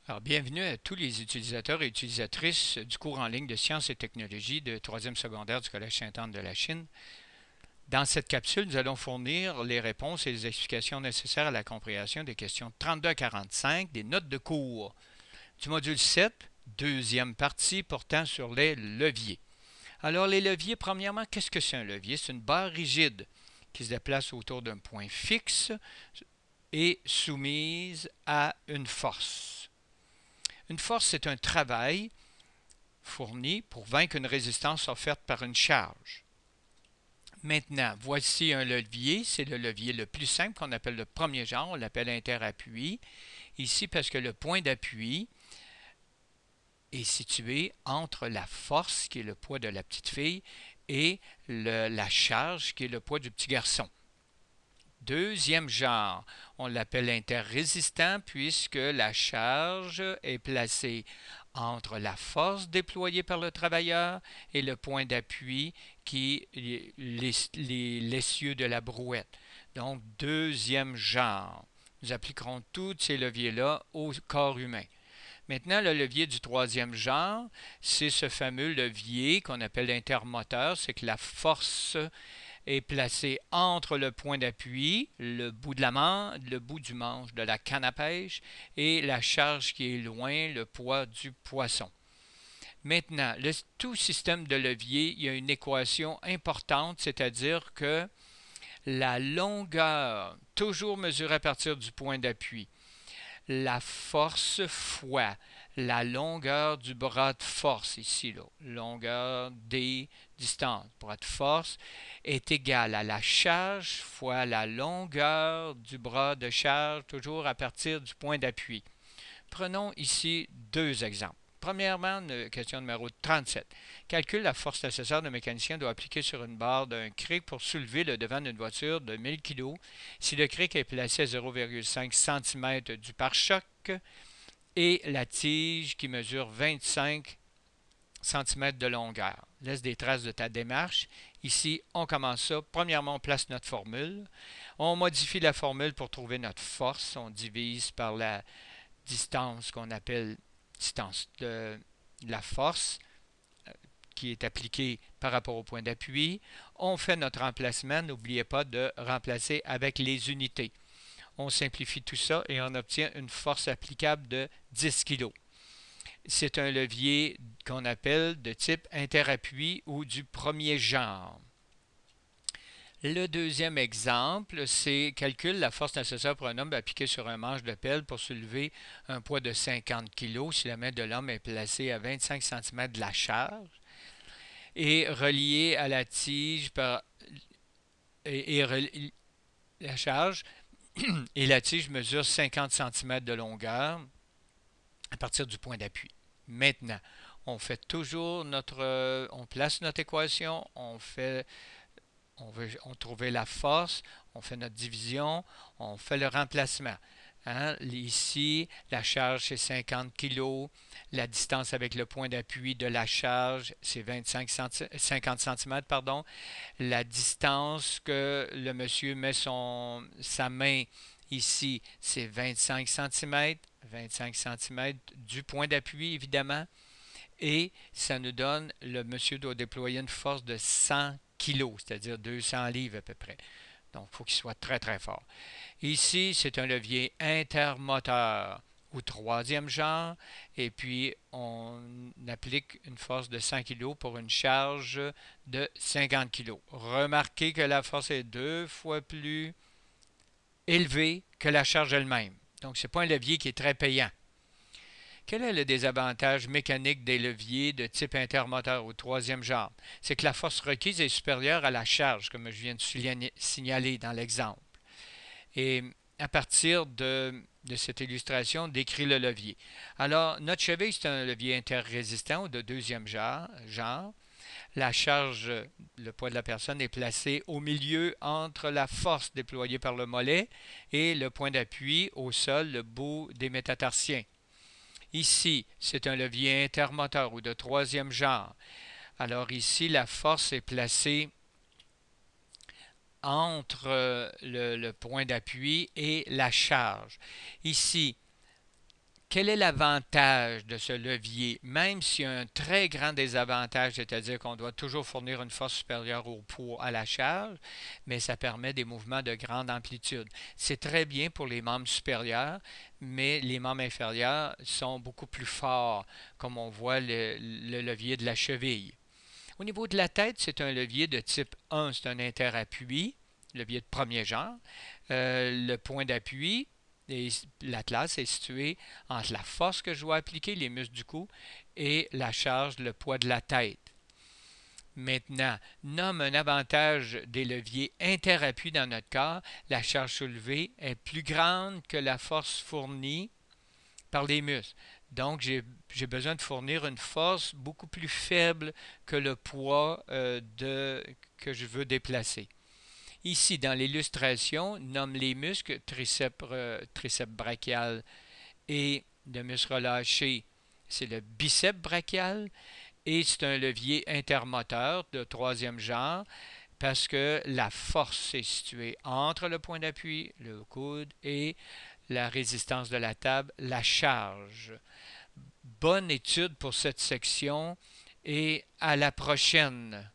Alors, bienvenue à tous les utilisateurs et utilisatrices du cours en ligne de sciences et technologies de 3e secondaire du Collège Sainte-Anne de la Chine. Dans cette capsule, nous allons fournir les réponses et les explications nécessaires à la compréhension des questions 32 à 45 des notes de cours du module 7, deuxième partie portant sur les leviers. Alors, les leviers, premièrement, qu'est-ce que c'est un levier? C'est une barre rigide qui se déplace autour d'un point fixe et soumise à une force. Une force, c'est un travail fourni pour vaincre une résistance offerte par une charge. Maintenant, voici un levier, c'est le levier le plus simple qu'on appelle le premier genre, on l'appelle interappui. Ici, parce que le point d'appui est situé entre la force, qui est le poids de la petite fille, et la charge, qui est le poids du petit garçon. Deuxième genre, on l'appelle interrésistant puisque la charge est placée entre la force déployée par le travailleur et le point d'appui qui est l'essieu de la brouette. Donc, deuxième genre. Nous appliquerons tous ces leviers-là au corps humain. Maintenant, le levier du troisième genre, c'est ce fameux levier qu'on appelle intermoteur, c'est que la force est placé entre le point d'appui, le bout du manche de la canne à pêche et la charge qui est loin, le poids du poisson. Maintenant, tout système de levier, il y a une équation importante, c'est-à-dire que la longueur, toujours mesurée à partir du point d'appui, la force fois la longueur du bras de force, ici, là, longueur des distances, bras de force, est égale à la charge fois la longueur du bras de charge, toujours à partir du point d'appui. Prenons ici deux exemples. Premièrement, question numéro 37. Calcule la force nécessaire de mécanicien doit appliquer sur une barre d'un cric pour soulever le devant d'une voiture de 1000 kg si le cric est placé à 0,5 cm du pare-choc et la tige qui mesure 25 cm de longueur. Laisse des traces de ta démarche. Ici, on commence ça. Premièrement, on place notre formule. On modifie la formule pour trouver notre force. On divise par la distance qu'on appelle distance de la force qui est appliquée par rapport au point d'appui. On fait notre remplacement. N'oubliez pas de remplacer avec les unités. On simplifie tout ça et on obtient une force applicable de 10 kg. C'est un levier qu'on appelle de type interappui ou du premier genre. Le deuxième exemple, c'est calcule la force nécessaire pour un homme appliqué sur un manche de pelle pour soulever un poids de 50 kg si la main de l'homme est placée à 25 cm de la charge et reliée à la tige par la charge et la tige mesure 50 cm de longueur à partir du point d'appui. Maintenant, on fait toujours on place notre équation, on trouve la force, on fait notre division, on fait le remplacement. Hein? Ici, la charge c'est 50 kg, la distance avec le point d'appui de la charge c'est 50 cm, pardon. La distance que le monsieur met sa main ici c'est 25 cm, 25 cm du point d'appui évidemment, et ça nous donne, le monsieur doit déployer une force de 100 kg, c'est-à-dire 200 livres à peu près. Donc, il faut qu'il soit très très fort. Ici, c'est un levier intermoteur au troisième genre, et puis on applique une force de 100 kg pour une charge de 50 kg. Remarquez que la force est deux fois plus élevée que la charge elle-même. Donc, ce n'est pas un levier qui est très payant. Quel est le désavantage mécanique des leviers de type intermoteur au troisième genre? C'est que la force requise est supérieure à la charge, comme je viens de signaler dans l'exemple. Et à partir de cette illustration, décrit le levier. Alors, notre cheville, c'est un levier interrésistant ou de deuxième genre. La charge, le poids de la personne, est placé au milieu entre la force déployée par le mollet et le point d'appui au sol, le bout des métatarsiens. Ici, c'est un levier intermoteur ou de troisième genre. Alors ici, la force est placée entre le point d'appui et la charge. Ici, quel est l'avantage de ce levier? Même s'il y a un très grand désavantage, c'est-à-dire qu'on doit toujours fournir une force supérieure au poids à la charge, mais ça permet des mouvements de grande amplitude. C'est très bien pour les membres supérieurs, mais les membres inférieurs sont beaucoup plus forts, comme on voit le levier de la cheville. Au niveau de la tête, c'est un levier de type 1, c'est un interappui, levier de premier genre. Le point d'appui, l'atlas est situé entre la force que je dois appliquer, les muscles du cou, et la charge, le poids de la tête. Maintenant, nomme un avantage des leviers interappui dans notre corps. La charge soulevée est plus grande que la force fournie par les muscles. Donc, j'ai besoin de fournir une force beaucoup plus faible que le poids que je veux déplacer. Ici, dans l'illustration, nomme les muscles triceps brachial et le muscle relâché, c'est le biceps brachial et c'est un levier intermoteur de troisième genre parce que la force est située entre le point d'appui, le coude et la résistance de la table, la charge. Bonne étude pour cette section et à la prochaine.